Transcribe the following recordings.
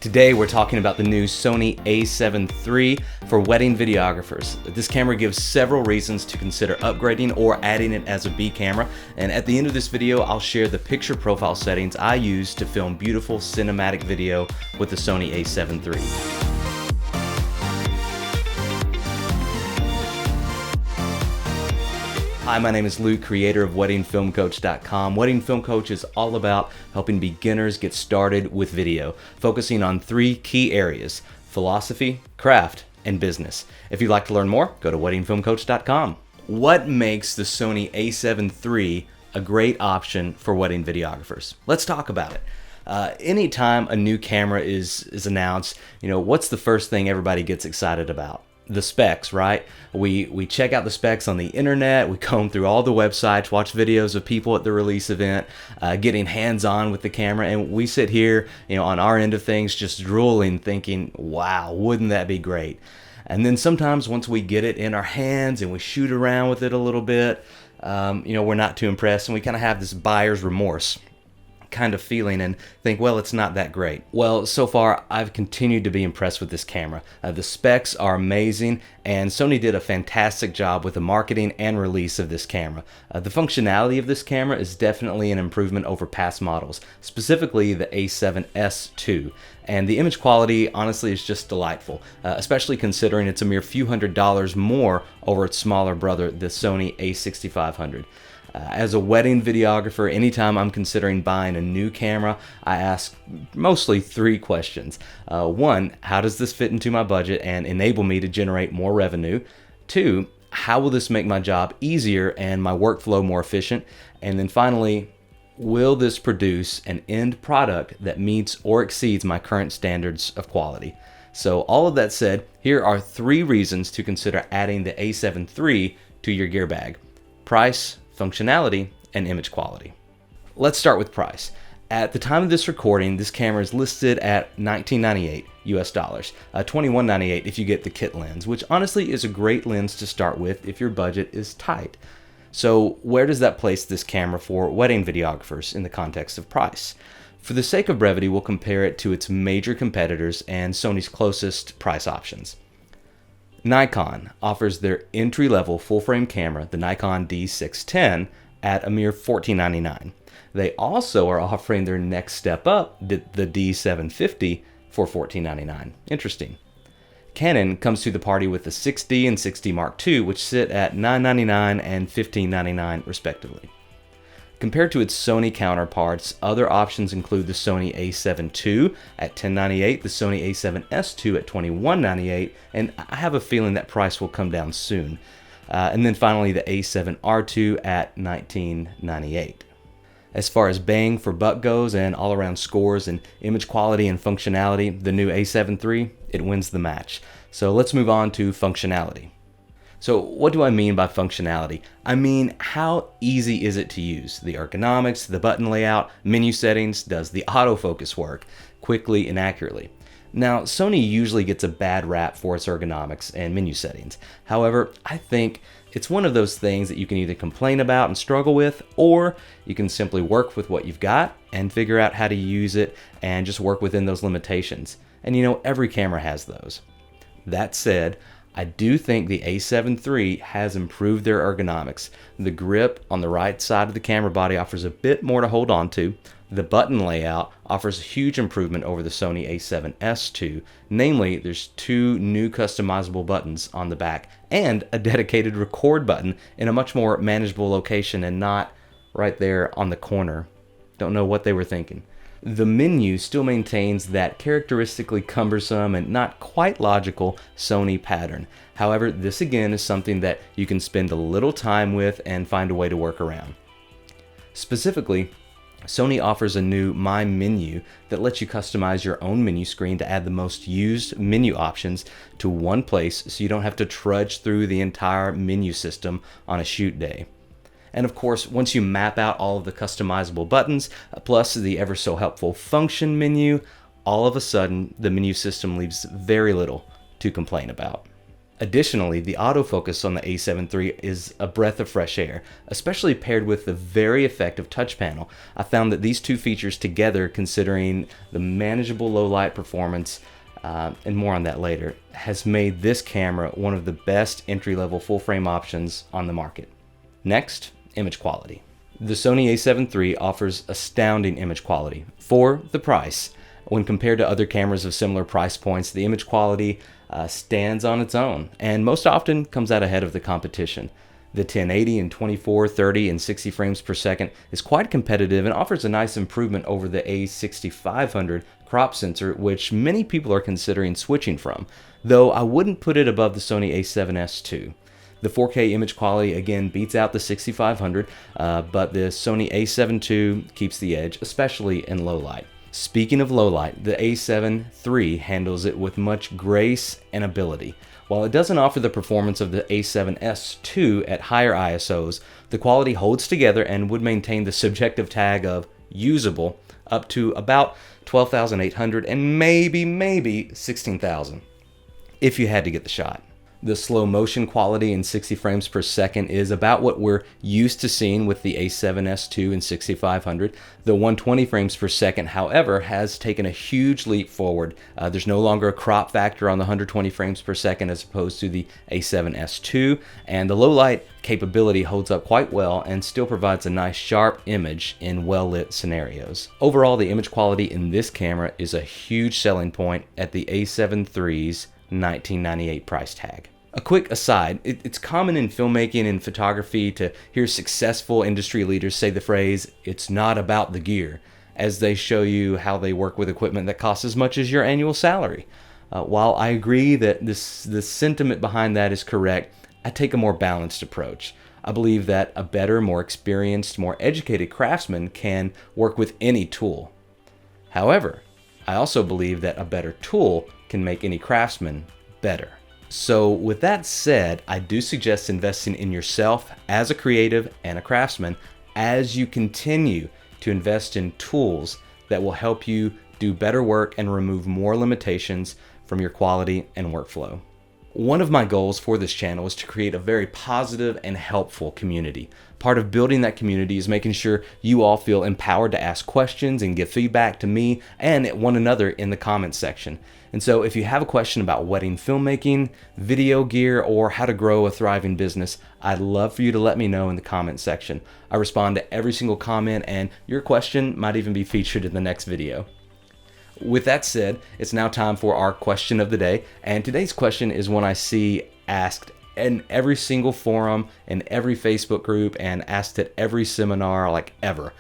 Today we're talking about the new Sony A7 III for wedding videographers. This camera gives several reasons to consider upgrading or adding it as a B camera, and at the end of this video I'll share the picture profile settings I use to film beautiful cinematic video with the Sony A7 III. Hi, my name is Luke, creator of WeddingFilmCoach.com. Wedding Film Coach is all about helping beginners get started with video, focusing on three key areas: philosophy, craft, and business. If you'd like to learn more, go to WeddingFilmCoach.com. What makes the Sony A7 III a great option for wedding videographers? Let's talk about it. Anytime a new camera is announced, what's the first thing everybody gets excited about? The specs, right? We check out the specs on the internet, we comb through all the websites, watch videos of people at the release event, getting hands-on with the camera, and we sit here, on our end of things, just drooling, thinking, wow, wouldn't that be great? And then sometimes once we get it in our hands and we shoot around with it a little bit, we're not too impressed, and we kind of have this buyer's remorse kind of feeling and think, well, it's not that great. Well, so far I've continued to be impressed with this camera. The specs are amazing, and Sony did a fantastic job with the marketing and release of this camera. The functionality of this camera is definitely an improvement over past models, specifically the A7S II. And the image quality, honestly, is just delightful, especially considering it's a mere few $100s more over its smaller brother, the Sony A6500. As a wedding videographer, anytime I'm considering buying a new camera, I ask mostly three questions. One, how does this fit into my budget and enable me to generate more revenue? Two, how will this make my job easier and my workflow more efficient? And then finally, will this produce an end product that meets or exceeds my current standards of quality? So all of that said, here are three reasons to consider adding the A7 III to your gear bag: price, functionality, and image quality. Let's start with price. At the time of this recording, this camera is listed at $19.98 US dollars, $21.98 if you get the kit lens, which honestly is a great lens to start with if your budget is tight. So where does that place this camera for wedding videographers in the context of price? For the sake of brevity, we'll compare it to its major competitors and Sony's closest price options. Nikon offers their entry-level full-frame camera, the Nikon D610, at a mere $14.99. They also are offering their next step up, the D750, for $14.99. Interesting. Canon comes to the party with the 6D and 6D Mark II, which sit at $9.99 and $15.99 respectively. Compared to its Sony counterparts, other options include the Sony A7 II at $10.98, the Sony A7S II at $21.98, and I have a feeling that price will come down soon. And then finally the A7R II at $19.98. As far as bang for buck goes and all-around scores and image quality and functionality, the new A7 III, it wins the match. So let's move on to functionality. So what do I mean by functionality? I mean, how easy is it to use? The ergonomics, the button layout, menu settings, does the autofocus work quickly and accurately? Now, Sony usually gets a bad rap for its ergonomics and menu settings. However, I think it's one of those things that you can either complain about and struggle with, or you can simply work with what you've got and figure out how to use it and just work within those limitations. And every camera has those. That said, I do think the A7 III has improved their ergonomics. The grip on the right side of the camera body offers a bit more to hold on to. The button layout offers a huge improvement over the Sony A7S II. Namely, there's two new customizable buttons on the back and a dedicated record button in a much more manageable location and not right there on the corner. Don't know what they were thinking. The menu still maintains that characteristically cumbersome and not quite logical Sony pattern. However, this again is something that you can spend a little time with and find a way to work around. Specifically, Sony offers a new My Menu that lets you customize your own menu screen to add the most used menu options to one place so you don't have to trudge through the entire menu system on a shoot day. And of course, once you map out all of the customizable buttons, plus the ever so helpful function menu, all of a sudden the menu system leaves very little to complain about. Additionally, the autofocus on the A7 III is a breath of fresh air, especially paired with the very effective touch panel. I found that these two features together, considering the manageable low light performance, and more on that later, has made this camera one of the best entry-level full-frame options on the market. Next, image quality. The Sony A7 III offers astounding image quality for the price. When compared to other cameras of similar price points, the image quality stands on its own and most often comes out ahead of the competition. The 1080 and 24, 30, and 60 frames per second is quite competitive and offers a nice improvement over the A6500 crop sensor, which many people are considering switching from, though I wouldn't put it above the Sony A7S II. The 4K image quality again beats out the 6500, but the Sony A7 II keeps the edge, especially in low light. Speaking of low light, the A7 III handles it with much grace and ability. While it doesn't offer the performance of the A7S II at higher ISOs, the quality holds together and would maintain the subjective tag of usable up to about 12,800 and maybe 16,000 if you had to get the shot. The slow motion quality in 60 frames per second is about what we're used to seeing with the A7S II and 6500. The 120 frames per second, however, has taken a huge leap forward. There's no longer a crop factor on the 120 frames per second as opposed to the A7S II, and the low light capability holds up quite well and still provides a nice sharp image in well-lit scenarios. Overall, the image quality in this camera is a huge selling point at the A7 III's $1998 price tag. A quick aside, it's common in filmmaking and photography to hear successful industry leaders say the phrase, "It's not about the gear," as they show you how they work with equipment that costs as much as your annual salary. While I agree that the sentiment behind that is correct, I take a more balanced approach. I believe that a better, more experienced, more educated craftsman can work with any tool. However, I also believe that a better tool can make any craftsman better. So with that said, I do suggest investing in yourself as a creative and a craftsman as you continue to invest in tools that will help you do better work and remove more limitations from your quality and workflow. One of my goals for this channel is to create a very positive and helpful community. Part of building that community is making sure you all feel empowered to ask questions and give feedback to me and one another in the comments section. And so if you have a question about wedding filmmaking, video gear, or how to grow a thriving business, I'd love for you to let me know in the comments section. I respond to every single comment, and your question might even be featured in the next video. With that said, it's now time for our question of the day, and today's question is one I see asked in every single forum, in every Facebook group, and asked at every seminar like ever.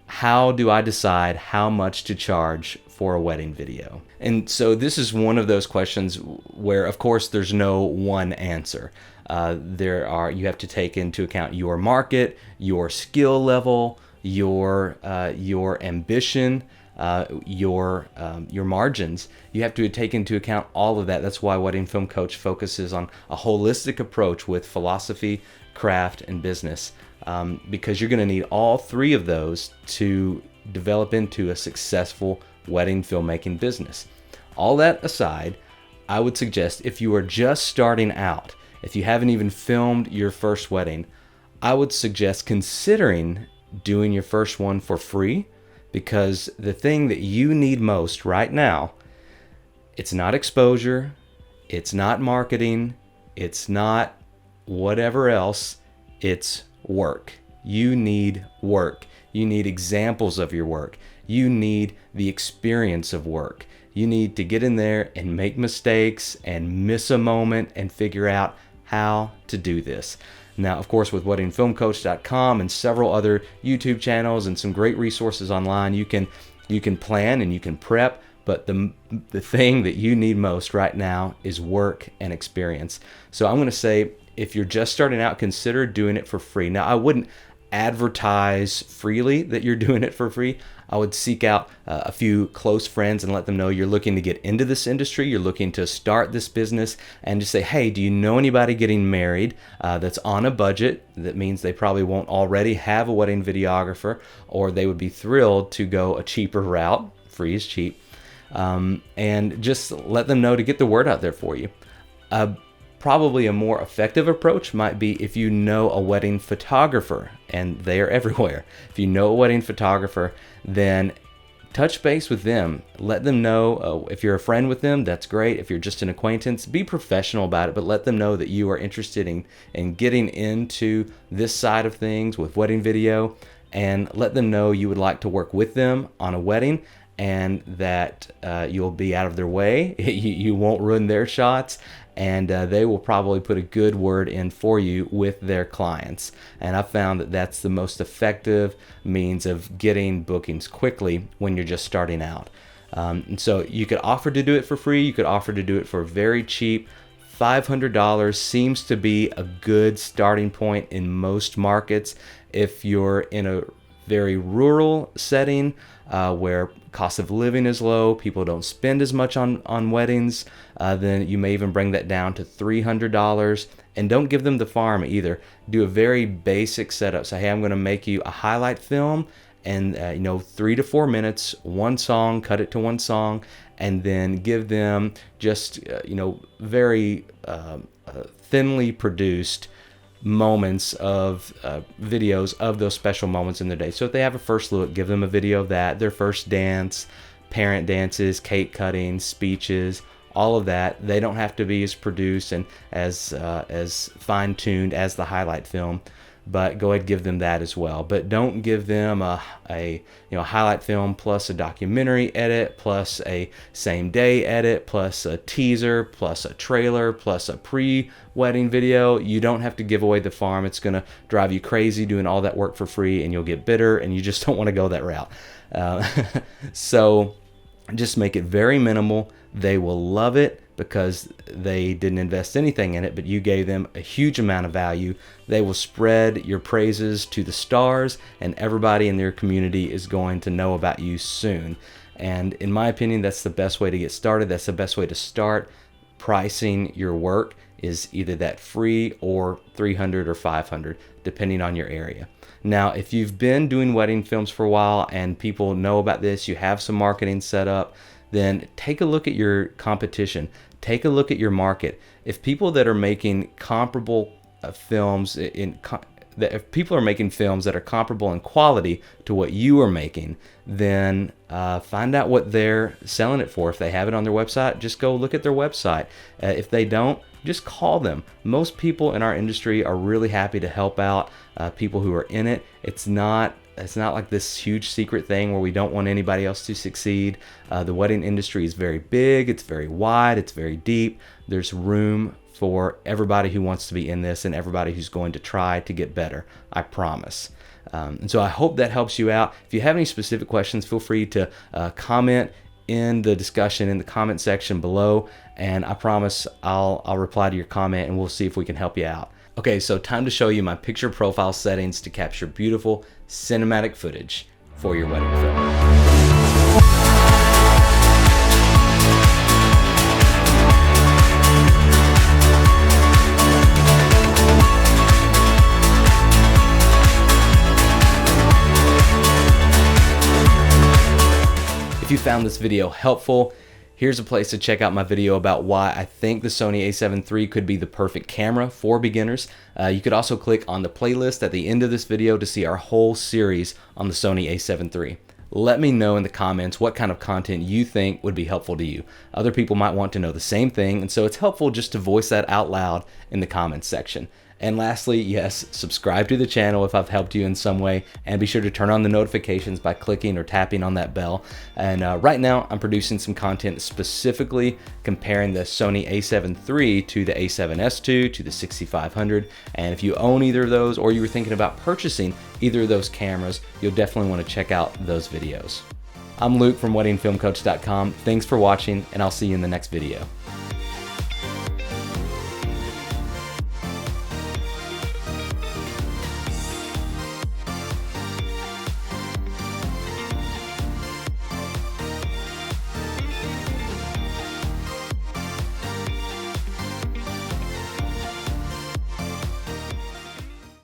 How do I decide how much to charge for a wedding video? And so this is one of those questions where, of course, there's no one answer. You have to take into account your market, your skill level, your ambition, your margins. You have to take into account all of that. That's why Wedding Film Coach focuses on a holistic approach with philosophy, craft, and business, because you're going to need all three of those to develop into a successful wedding filmmaking business. All that aside, I would suggest if you are just starting out, if you haven't even filmed your first wedding, I would suggest considering doing your first one for free, because the thing that you need most right now, it's not exposure, it's not marketing, it's not whatever else, it's work. You need work. You need examples of your work. You need the experience of work. You need to get in there and make mistakes and miss a moment and figure out how to do this. Now, of course, with weddingfilmcoach.com and several other YouTube channels and some great resources online, you can plan and you can prep, but the thing that you need most right now is work and experience. So I'm going to say, if you're just starting out, consider doing it for free. Now, I wouldn't advertise freely that you're doing it for free. I would seek out a few close friends and let them know you're looking to get into this industry, you're looking to start this business, and just say, hey, do you know anybody getting married that's on a budget? That means they probably won't already have a wedding videographer, or they would be thrilled to go a cheaper route. Free is cheap. And just let them know to get the word out there for you. Probably a more effective approach might be if you know a wedding photographer, and they are everywhere. If you know a wedding photographer, then touch base with them. Let them know, if you're a friend with them, that's great. If you're just an acquaintance, be professional about it, but let them know that you are interested in getting into this side of things with wedding video, and let them know you would like to work with them on a wedding, and that you'll be out of their way. You won't ruin their shots, and they will probably put a good word in for you with their clients. And I've found that that's the most effective means of getting bookings quickly when you're just starting out. And so you could offer to do it for free. You could offer to do it for very cheap. $500 seems to be a good starting point in most markets. If you're in a very rural setting where cost of living is low, people don't spend as much on weddings, then you may even bring that down to $300. And don't give them the farm either. Do a very basic setup. Say, hey, I'm going to make you a highlight film, and 3 to 4 minutes, one song, cut it to one song, and then give them just very thinly produced moments of videos of those special moments in their day. So if they have a first look, give them a video of that, their first dance, parent dances, cake cutting, speeches, all of that. They don't have to be as produced and as fine-tuned as the highlight film, but go ahead and give them that as well. But don't give them a highlight film plus a documentary edit plus a same day edit plus a teaser plus a trailer plus a pre-wedding video. You don't have to give away the farm. It's going to drive you crazy doing all that work for free, and you'll get bitter, and you just don't want to go that route. So just make it very minimal. They will love it because they didn't invest anything in it, but you gave them a huge amount of value. They will spread your praises to the stars, and everybody in their community is going to know about you soon. And in my opinion, that's the best way to get started. That's the best way to start pricing your work, is either that free or $300 or $500, depending on your area. Now, if you've been doing wedding films for a while and people know about this, you have some marketing set up, then take a look at your competition. Take a look at your market. If people that are making comparable films, if people are making films that are comparable in quality to what you are making, then find out what they're selling it for. If they have it on their website, just go look at their website. If they don't, just call them. Most people in our industry are really happy to help out people who are in it. It's not like this huge secret thing where we don't want anybody else to succeed. The wedding industry is very big, it's very wide, it's very deep. There's room for everybody who wants to be in this and everybody who's going to try to get better, I promise. And so I hope that helps you out. If you have any specific questions, feel free to comment in the discussion in the comment section below, and I promise I'll reply to your comment and we'll see if we can help you out. Okay, so time to show you my picture profile settings to capture beautiful cinematic footage for your wedding film. If you found this video helpful, here's a place to check out my video about why I think the Sony A7 III could be the perfect camera for beginners. You could also click on the playlist at the end of this video to see our whole series on the Sony A7 III. Let me know in the comments what kind of content you think would be helpful to you. Other people might want to know the same thing, and so it's helpful just to voice that out loud in the comments section. And lastly, yes, subscribe to the channel if I've helped you in some way, and be sure to turn on the notifications by clicking or tapping on that bell. And right now, I'm producing some content specifically comparing the Sony A7 III to the A7S II, to the 6500. And if you own either of those, or you were thinking about purchasing either of those cameras, you'll definitely want to check out those videos. I'm Luke from weddingfilmcoach.com. Thanks for watching, and I'll see you in the next video.